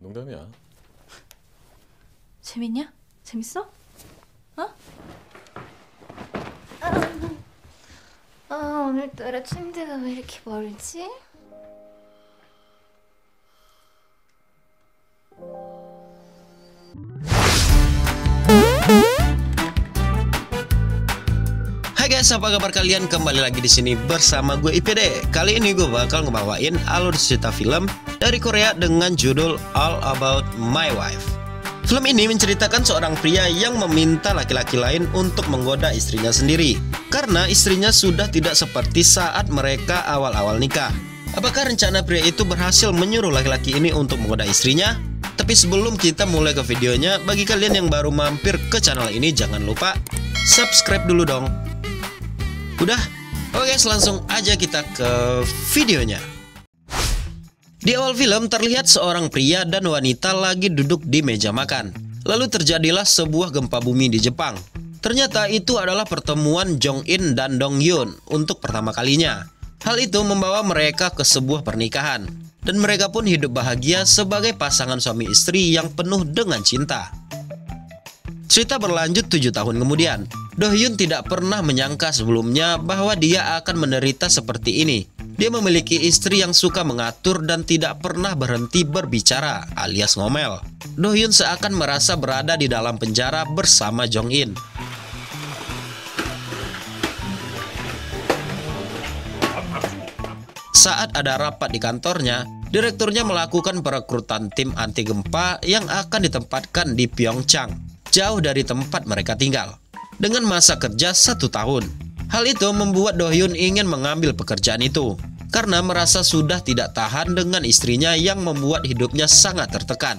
농담이야. 재밌냐? 재밌어? 어? 오늘따라 침대가 왜 이렇게 멀지? Hai guys, apa kabar kalian? Kembali lagi di sini bersama gue IPD. Kali ini gue bakal ngebawain alur cerita film dari Korea dengan judul All About My Wife. Film ini menceritakan seorang pria yang meminta laki-laki lain untuk menggoda istrinya sendiri karena istrinya sudah tidak seperti saat mereka awal-awal nikah. Apakah rencana pria itu berhasil menyuruh laki-laki ini untuk menggoda istrinya? Tapi sebelum kita mulai ke videonya, bagi kalian yang baru mampir ke channel ini, jangan lupa subscribe dulu dong. Udah? Oke guys, langsung aja kita ke videonya. Di awal film terlihat seorang pria dan wanita lagi duduk di meja makan. Lalu terjadilah sebuah gempa bumi di Jepang. Ternyata itu adalah pertemuan Jong In dan Dong Hyun untuk pertama kalinya. Hal itu membawa mereka ke sebuah pernikahan. Dan mereka pun hidup bahagia sebagai pasangan suami istri yang penuh dengan cinta. Cerita berlanjut 7 tahun kemudian. Do Hyun tidak pernah menyangka sebelumnya bahwa dia akan menderita seperti ini. Dia memiliki istri yang suka mengatur dan tidak pernah berhenti berbicara alias ngomel. Do Hyun seakan merasa berada di dalam penjara bersama Jong In. Saat ada rapat di kantornya, direkturnya melakukan perekrutan tim anti gempa yang akan ditempatkan di Pyeongchang, jauh dari tempat mereka tinggal, dengan masa kerja 1 tahun. Hal itu membuat Do Hyun ingin mengambil pekerjaan itu, karena merasa sudah tidak tahan dengan istrinya yang membuat hidupnya sangat tertekan.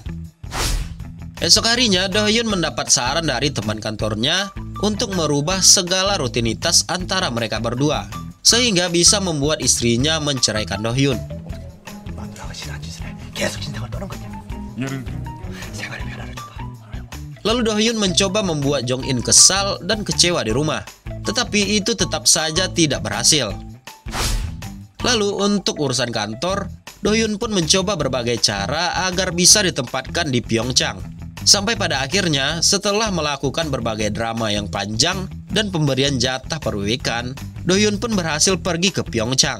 Esok harinya, Do Hyun mendapat saran dari teman kantornya untuk merubah segala rutinitas antara mereka berdua, sehingga bisa membuat istrinya menceraikan Do Hyun. Lalu Do Hyun mencoba membuat Jong In kesal dan kecewa di rumah, tetapi itu tetap saja tidak berhasil. Lalu untuk urusan kantor, Do Hyun pun mencoba berbagai cara agar bisa ditempatkan di Pyeongchang. Sampai pada akhirnya, setelah melakukan berbagai drama yang panjang dan pemberian jatah per weekend, Do Hyun pun berhasil pergi ke Pyeongchang.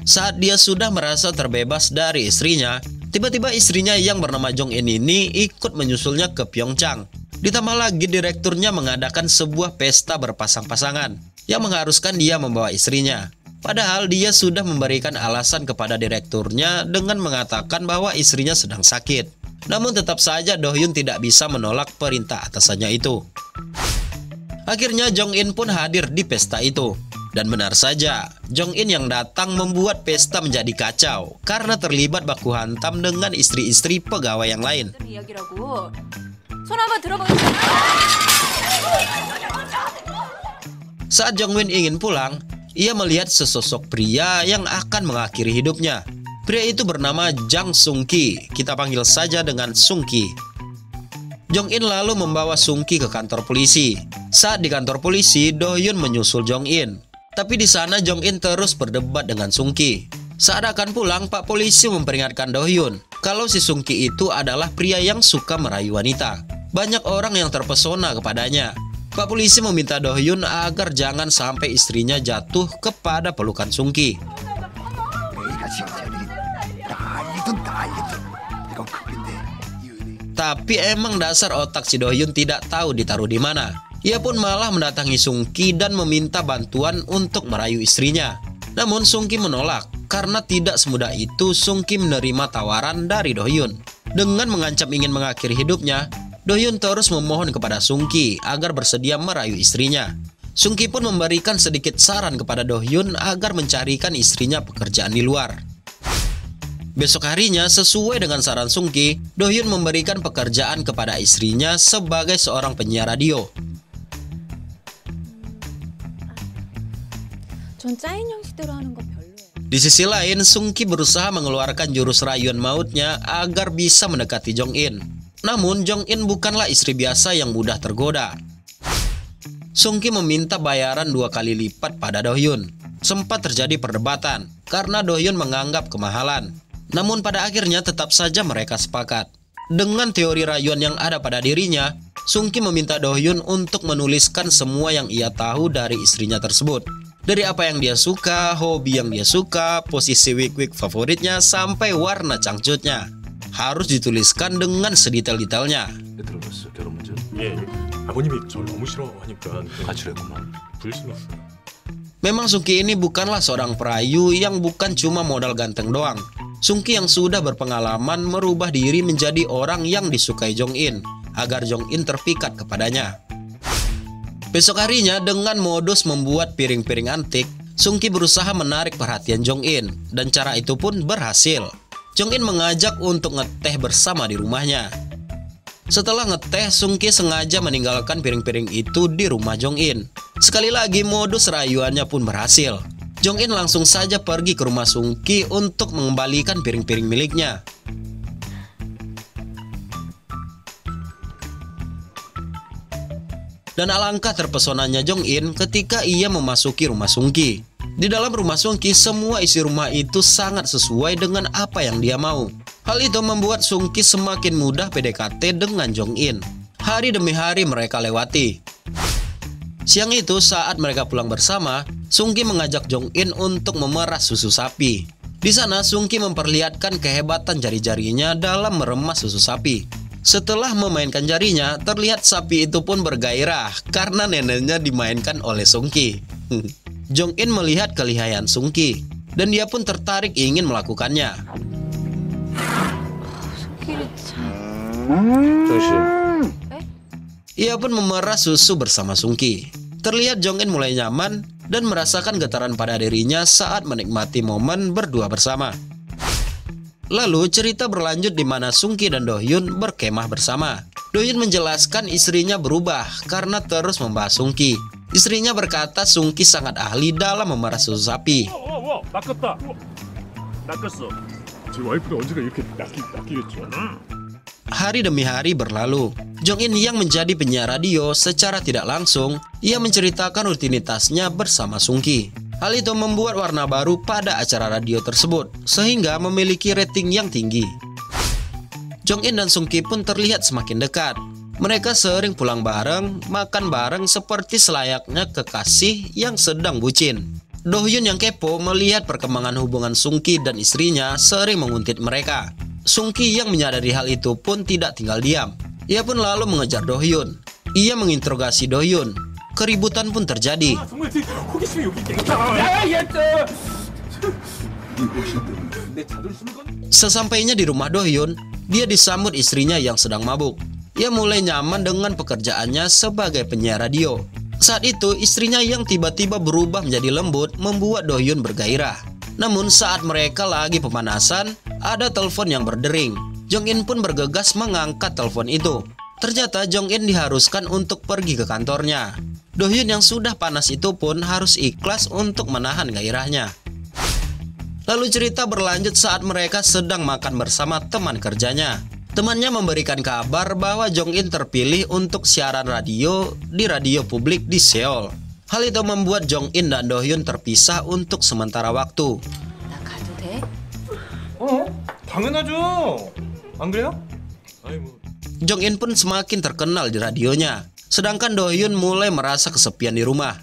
Saat dia sudah merasa terbebas dari istrinya, tiba-tiba istrinya yang bernama Jong In ini ikut menyusulnya ke Pyeongchang. Ditambah lagi direkturnya mengadakan sebuah pesta berpasang-pasangan yang mengharuskan dia membawa istrinya. Padahal dia sudah memberikan alasan kepada direkturnya dengan mengatakan bahwa istrinya sedang sakit. Namun tetap saja Do Hyun tidak bisa menolak perintah atasannya itu. Akhirnya Jong In pun hadir di pesta itu. Dan benar saja, Jong In yang datang membuat pesta menjadi kacau karena terlibat baku hantam dengan istri-istri pegawai yang lain. Saat Jong In ingin pulang, ia melihat sesosok pria yang akan mengakhiri hidupnya. Pria itu bernama Jang Sung Ki, kita panggil saja dengan Sung Ki. Jong In lalu membawa Sung Ki ke kantor polisi. Saat di kantor polisi, Do Hyun menyusul Jong In. Tapi di sana Jong In terus berdebat dengan Sung Ki. Saat akan pulang, Pak Polisi memperingatkan Do Hyun kalau si Sung Ki itu adalah pria yang suka merayu wanita. Banyak orang yang terpesona kepadanya. Pak Polisi meminta Do Hyun agar jangan sampai istrinya jatuh kepada pelukan Sung Ki. Tapi emang dasar otak si Do Hyun tidak tahu ditaruh di mana. Ia pun malah mendatangi Sung Ki dan meminta bantuan untuk merayu istrinya. Namun Sung Ki menolak karena tidak semudah itu Sung Ki menerima tawaran dari Do Hyun. Dengan mengancam ingin mengakhiri hidupnya, Do Hyun terus memohon kepada Sung Ki agar bersedia merayu istrinya. Sung Ki pun memberikan sedikit saran kepada Do Hyun agar mencarikan istrinya pekerjaan di luar. Besok harinya, sesuai dengan saran Sung Ki, Do Hyun memberikan pekerjaan kepada istrinya sebagai seorang penyiar radio. Di sisi lain, Sung Ki berusaha mengeluarkan jurus rayuan mautnya agar bisa mendekati Jong In. Namun, Jong In bukanlah istri biasa yang mudah tergoda. Sung Ki meminta bayaran 2 kali lipat pada Do Hyun. sempat terjadi perdebatan karena Do Hyun menganggap kemahalan. Namun pada akhirnya tetap saja mereka sepakat. Dengan teori rayuan yang ada pada dirinya, Sung Ki meminta Do Hyun untuk menuliskan semua yang ia tahu dari istrinya tersebut. Dari apa yang dia suka, hobi yang dia suka, posisi wig-wig favoritnya, sampai warna cangcutnya. Harus dituliskan dengan sedetail-detailnya. 들어봤어 결혼 문제? 예. 아버님이 절 너무 싫어하니까 가출했구만. 불신했어요. Memang Sung Ki ini bukanlah seorang perayu yang bukan cuma modal ganteng doang. Sung Ki yang sudah berpengalaman merubah diri menjadi orang yang disukai Jong In, agar Jong In terpikat kepadanya. Besok harinya dengan modus membuat piring-piring antik, Sung Ki berusaha menarik perhatian Jong In, dan cara itu pun berhasil. Jong In mengajak untuk ngeteh bersama di rumahnya. Setelah ngeteh, Sung Ki sengaja meninggalkan piring-piring itu di rumah Jong In. Sekali lagi modus rayuannya pun berhasil. Jong In langsung saja pergi ke rumah Sung Ki untuk mengembalikan piring-piring miliknya. Dan alangkah terpesonanya Jong In ketika ia memasuki rumah Sung Ki. Di dalam rumah Sung Ki, semua isi rumah itu sangat sesuai dengan apa yang dia mau. Hal itu membuat Sung Ki semakin mudah PDKT dengan Jong In. Hari demi hari mereka lewati. Siang itu saat mereka pulang bersama, Sung Ki mengajak Jong In untuk memeras susu sapi. Di sana Sung Ki memperlihatkan kehebatan jari-jarinya dalam meremas susu sapi. Setelah memainkan jarinya, terlihat sapi itu pun bergairah karena neneknya dimainkan oleh Sung Ki. Jong In melihat kelihayan Sung Ki dan dia pun tertarik ingin melakukannya. Ia pun memeras susu bersama Sung Ki. Terlihat Jong In mulai nyaman dan merasakan getaran pada dirinya saat menikmati momen berdua bersama. Lalu cerita berlanjut di mana Sung Ki dan Do Hyun berkemah bersama. Do Hyun menjelaskan istrinya berubah karena terus membahas Sung Ki. Istrinya berkata Sung Ki sangat ahli dalam memeras susu sapi. 낚았다. 낚았어. 제 와이프가 언제가 이렇게 낚이겠죠? Hari demi hari berlalu. Jong In yang menjadi penyiar radio secara tidak langsung, ia menceritakan rutinitasnya bersama Sung Ki. Hal itu membuat warna baru pada acara radio tersebut, sehingga memiliki rating yang tinggi. Jong In dan Sung Ki pun terlihat semakin dekat. Mereka sering pulang bareng, makan bareng seperti selayaknya kekasih yang sedang bucin. Do Hyun yang kepo melihat perkembangan hubungan Sung Ki dan istrinya sering menguntit mereka. Sung Ki yang menyadari hal itu pun tidak tinggal diam. Ia pun lalu mengejar Do Hyun. Ia menginterogasi Do Hyun. Keributan pun terjadi. Sesampainya di rumah Do Hyun, dia disambut istrinya yang sedang mabuk. Ia mulai nyaman dengan pekerjaannya sebagai penyiar radio. Saat itu istrinya yang tiba-tiba berubah menjadi lembut membuat Do Hyun bergairah. Namun saat mereka lagi pemanasan, ada telepon yang berdering. Jong In pun bergegas mengangkat telepon itu. Ternyata Jong In diharuskan untuk pergi ke kantornya. Do Hyun yang sudah panas itu pun harus ikhlas untuk menahan gairahnya. Lalu cerita berlanjut saat mereka sedang makan bersama teman kerjanya. Temannya memberikan kabar bahwa Jong In terpilih untuk siaran radio di radio publik di Seoul. Hal itu membuat Jong In dan Do Hyun terpisah untuk sementara waktu. 나 가도 돼? 당연하죠. 안 그래요? 아니 뭐. Jong In pun semakin terkenal di radionya. Sedangkan Do Hyun mulai merasa kesepian di rumah.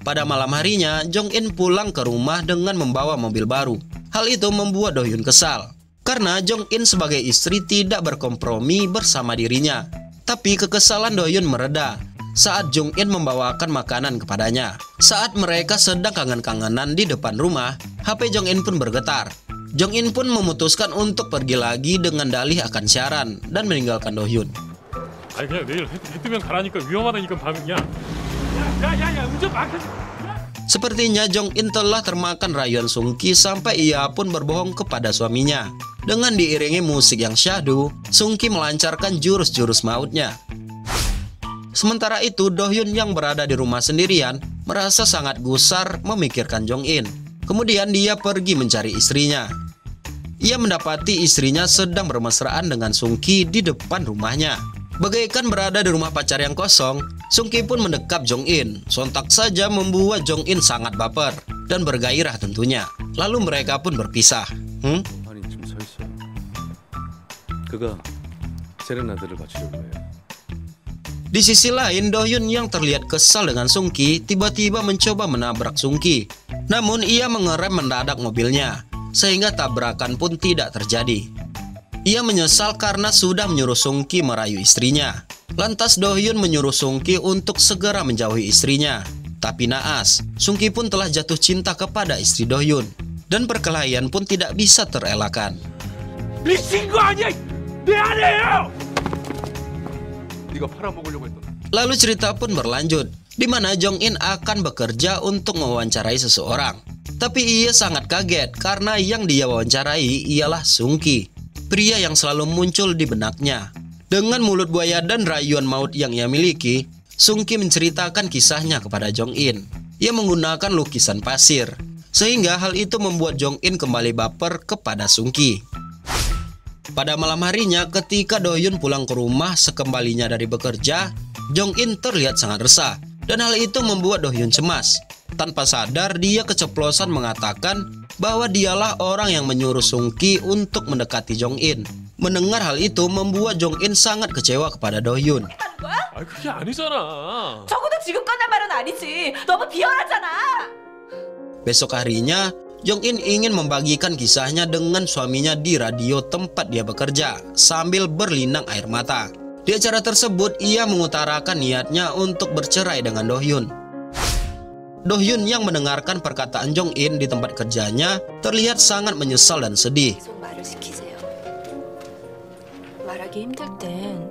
Pada malam harinya, Jong In pulang ke rumah dengan membawa mobil baru. Hal itu membuat Do Hyun kesal. Karena Jong In sebagai istri tidak berkompromi bersama dirinya. Tapi kekesalan Do Hyun mereda saat Jong In membawakan makanan kepadanya. Saat mereka sedang kangen-kangenan di depan rumah, HP Jong In pun bergetar. Jong In pun memutuskan untuk pergi lagi dengan dalih akan siaran dan meninggalkan Do Hyun. 아니 그냥 내일 해 뜨면 가라니까 위험하다니까 밤이야. 야야야 운전 막. Sepertinya Jong In telah termakan rayuan Sung Ki sampai ia pun berbohong kepada suaminya. Dengan diiringi musik yang syahdu, Sung Ki melancarkan jurus-jurus mautnya. Sementara itu, Do Hyun yang berada di rumah sendirian merasa sangat gusar memikirkan Jong In. Kemudian dia pergi mencari istrinya. Ia mendapati istrinya sedang bermesraan dengan Sung Ki di depan rumahnya. Bagaikan berada di rumah pacar yang kosong, Sung Ki pun mendekap Jong In. Sontak saja membuat Jong In sangat baper. dan bergairah tentunya. Lalu mereka pun berpisah. 판이 좀 서 있어요. 그가 세레나데를 바치려고 해요. Di sisi lain, Do-hyun yang terlihat kesal dengan Sung-ki tiba-tiba mencoba menabrak Sung-ki. Namun ia mengerem mendadak mobilnya, sehingga tabrakan pun tidak terjadi. Ia menyesal karena sudah menyuruh Sung-ki merayu istrinya. Lantas Do-hyun menyuruh Sung-ki untuk segera menjauhi istrinya. Tapi naas, Sung-ki pun telah jatuh cinta kepada istri Do-hyun. Dan perkelahian pun tidak bisa terelakkan. 미친 거 아니야? 내 아내예요. 네가 팔아먹으려고 했던. Lalu cerita pun berlanjut, di mana Jong-in akan bekerja untuk mewawancarai seseorang. Tapi ia sangat kaget karena yang dia wawancarai ialah Sung-ki, pria yang selalu muncul di benaknya. Dengan mulut buaya dan rayuan maut yang ia miliki, Sung-ki menceritakan kisahnya kepada Jong-in. Ia menggunakan lukisan pasir, sehingga hal itu membuat Jong-in kembali baper kepada Sung-ki. Pada malam harinya, ketika Do-hyun pulang ke rumah sekembalinya dari bekerja, Jong-in terlihat sangat resah, dan hal itu membuat Do-hyun cemas. Tanpa sadar, dia keceplosan mengatakan bahwa dialah orang yang menyuruh Sung-ki untuk mendekati Jong-in. Mendengar hal itu membuat Jong-in sangat kecewa kepada Do-hyun. 아 그게 아니잖아. 적어도 지금 끝난 말은 아니지. 너무 비열하잖아. Besok harinya, Jong-in ingin membagikan kisahnya dengan suaminya di radio tempat dia bekerja sambil berlinang air mata. Di acara tersebut, ia mengutarakan niatnya untuk bercerai dengan Do-hyun. Do-hyun yang mendengarkan perkataan Jong-in di tempat kerjanya terlihat sangat menyesal dan sedih. 계속 말을 시키세요. 말하기 힘들 땐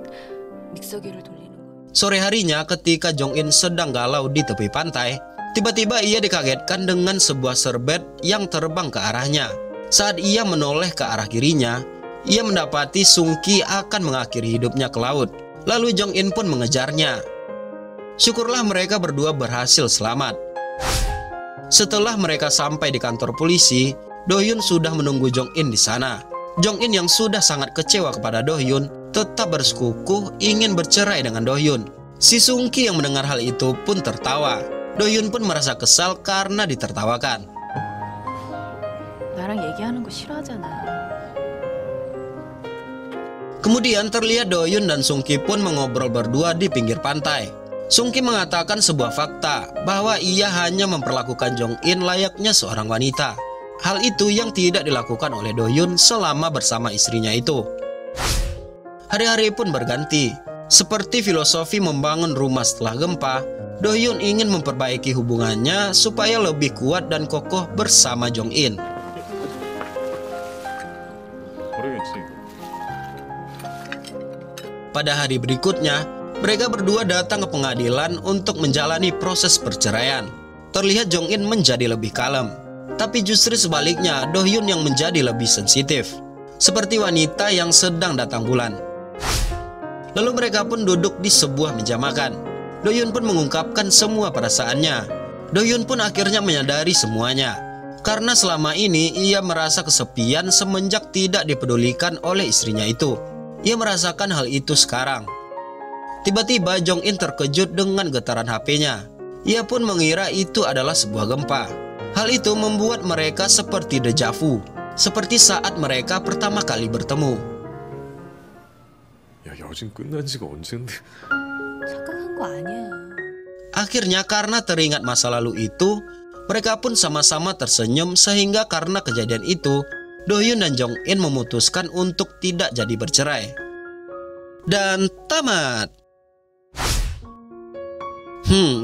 믹서기를 돌리는 거. Sore harinya ketika Jong-in sedang galau di tepi pantai, tiba-tiba ia dikagetkan dengan sebuah serbet yang terbang ke arahnya. Saat ia menoleh ke arah kirinya, ia mendapati Sung-ki akan mengakhiri hidupnya ke laut. Lalu Jong-in pun mengejarnya. Syukurlah mereka berdua berhasil selamat. Setelah mereka sampai di kantor polisi, Do-hyun sudah menunggu Jong-in di sana. Jong-in yang sudah sangat kecewa kepada Do-hyun tetap bersekukuh ingin bercerai dengan Do-hyun. Si Sung-ki yang mendengar hal itu pun tertawa. Do-hyun pun merasa kesal karena ditertawakan. 나랑 얘기하는 거 싫어하잖아. Kemudian terlihat Do-hyun dan Sung-ki pun mengobrol berdua di pinggir pantai. Sung-ki mengatakan sebuah fakta bahwa ia hanya memperlakukan Jong-in layaknya seorang wanita. Hal itu yang tidak dilakukan oleh Do-hyun selama bersama istrinya itu. Hari-hari pun berganti. Seperti filosofi membangun rumah setelah gempa, Do-hyun ingin memperbaiki hubungannya supaya lebih kuat dan kokoh bersama Jong-in. 모르겠지. Pada hari berikutnya, mereka berdua datang ke pengadilan untuk menjalani proses perceraian. Terlihat Jong-in menjadi lebih kalem, tapi justru sebaliknya Do-hyun yang menjadi lebih sensitif, seperti wanita yang sedang datang bulan. Lalu mereka pun duduk di sebuah meja makan. Do-hyun pun mengungkapkan semua perasaannya. Do-hyun pun akhirnya menyadari semuanya, karena selama ini ia merasa kesepian semenjak tidak dipedulikan oleh istrinya itu. Ia merasakan hal itu sekarang. Tiba-tiba Jong-in terkejut dengan getaran HP-nya. Ia pun mengira itu adalah sebuah gempa. Hal itu membuat mereka seperti deja vu, seperti saat mereka pertama kali bertemu. 야 여진 끝난 지가 언젠데. 착각한 거 아니야. Akhirnya karena teringat masa lalu itu, mereka pun sama-sama tersenyum sehingga karena kejadian itu, Do-hyun dan Jong-in memutuskan untuk tidak jadi bercerai. Dan tamat.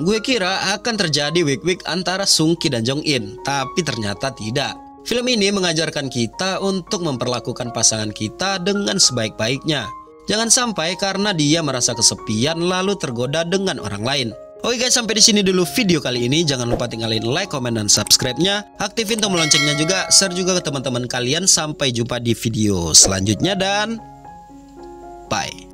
Gue kira akan terjadi wik-wik antara Sung-ki dan Jong-in, tapi ternyata tidak. Film ini mengajarkan kita untuk memperlakukan pasangan kita dengan sebaik-baiknya. Jangan sampai karena dia merasa kesepian lalu tergoda dengan orang lain. Oke guys, sampai di sini dulu video kali ini. Jangan lupa tinggalin like, komen, dan subscribe-nya. Aktifin tombol loncengnya juga. Share juga ke teman-teman kalian. Sampai jumpa di video selanjutnya dan bye.